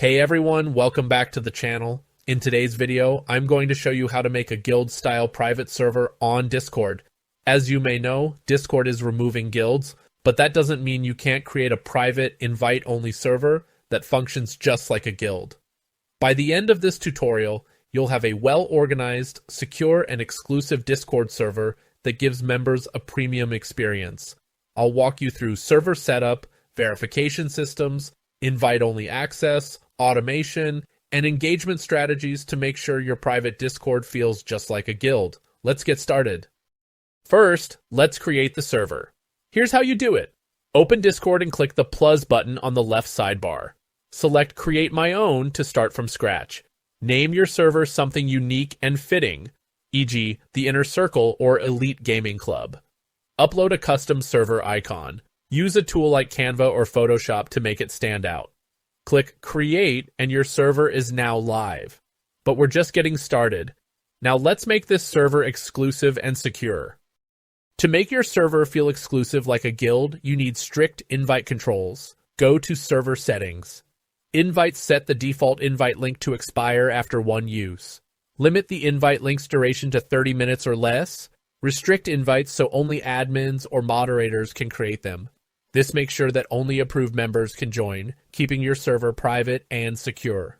Hey everyone, welcome back to the channel. In today's video, I'm going to show you how to make a guild-style private server on Discord. As you may know, Discord is removing guilds, but that doesn't mean you can't create a private, invite-only server that functions just like a guild. By the end of this tutorial, you'll have a well-organized, secure, and exclusive Discord server that gives members a premium experience. I'll walk you through server setup, verification systems, invite-only access, automation, and engagement strategies to make sure your private Discord feels just like a guild. Let's get started. First, let's create the server. Here's how you do it. Open Discord and click the plus button on the left sidebar. Select Create My Own to start from scratch. Name your server something unique and fitting, e.g. the Inner Circle or Elite Gaming Club. Upload a custom server icon. Use a tool like Canva or Photoshop to make it stand out. Click Create and your server is now live. But we're just getting started. Now let's make this server exclusive and secure. To make your server feel exclusive like a guild, you need strict invite controls. Go to Server Settings. Invites set the default invite link to expire after one use. Limit the invite link's duration to 30 minutes or less. Restrict invites so only admins or moderators can create them. This makes sure that only approved members can join, keeping your server private and secure.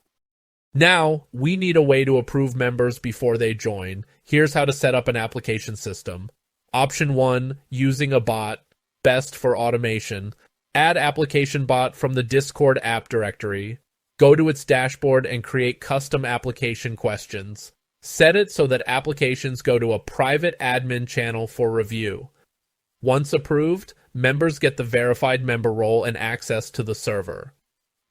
Now, we need a way to approve members before they join. Here's how to set up an application system. Option 1, using a bot, best for automation. Add application bot from the Discord app directory. Go to its dashboard and create custom application questions. Set it so that applications go to a private admin channel for review. Once approved, members get the verified member role and access to the server.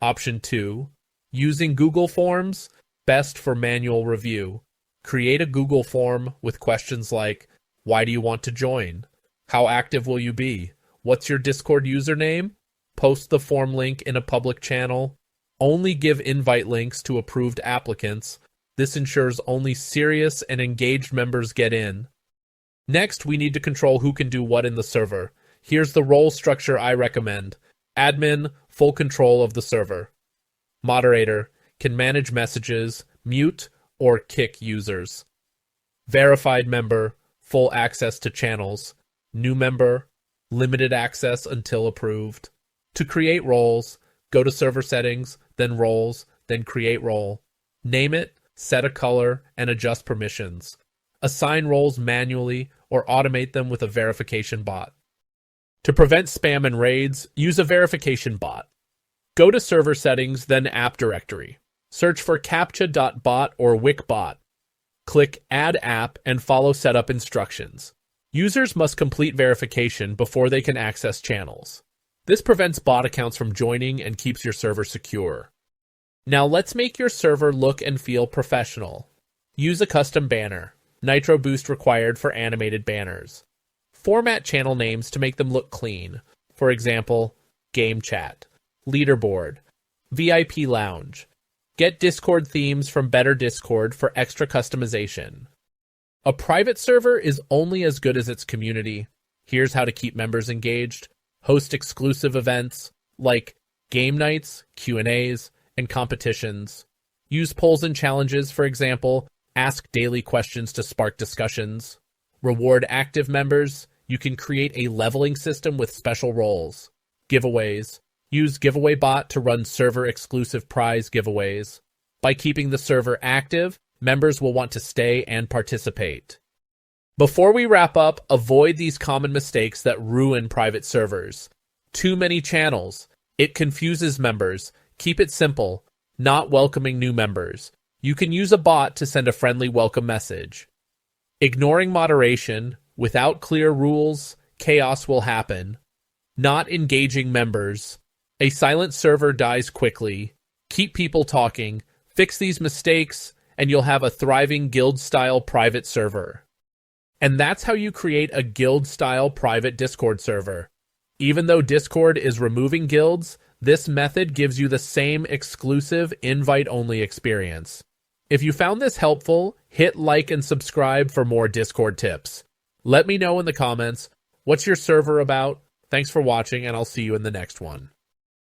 Option 2, using Google Forms, best for manual review. Create a Google form with questions like, why do you want to join? How active will you be? What's your Discord username? Post the form link in a public channel. Only give invite links to approved applicants. This ensures only serious and engaged members get in. Next, we need to control who can do what in the server. Here's the role structure I recommend. Admin, full control of the server. Moderator, can manage messages, mute, or kick users. Verified member, full access to channels. New member, limited access until approved. To create roles, go to Server Settings, then Roles, then Create Role. Name it, set a color, and adjust permissions. Assign roles manually or automate them with a verification bot. To prevent spam and raids, use a verification bot. Go to Server Settings, then App Directory. Search for captcha.bot or wikbot. Click Add App and follow setup instructions. Users must complete verification before they can access channels. This prevents bot accounts from joining and keeps your server secure. Now let's make your server look and feel professional. Use a custom banner. Nitro Boost required for animated banners. Format channel names to make them look clean. For example, Game Chat, Leaderboard, VIP Lounge. Get Discord themes from Better Discord for extra customization. A private server is only as good as its community. Here's how to keep members engaged. Host exclusive events like game nights, Q&As, and competitions. Use polls and challenges, for example, ask daily questions to spark discussions. Reward active members. You can create a leveling system with special roles. Giveaways. Use Giveaway Bot to run server-exclusive prize giveaways. By keeping the server active, members will want to stay and participate. Before we wrap up, avoid these common mistakes that ruin private servers. Too many channels. It confuses members. Keep it simple. Not welcoming new members. You can use a bot to send a friendly welcome message. Ignoring moderation. Without clear rules, chaos will happen. Not engaging members. A silent server dies quickly. Keep people talking. Fix these mistakes, and you'll have a thriving guild-style private server. And that's how you create a guild-style private Discord server. Even though Discord is removing guilds, this method gives you the same exclusive invite-only experience. If you found this helpful, hit like and subscribe for more Discord tips. Let me know in the comments, what's your server about? Thanks for watching, and I'll see you in the next one.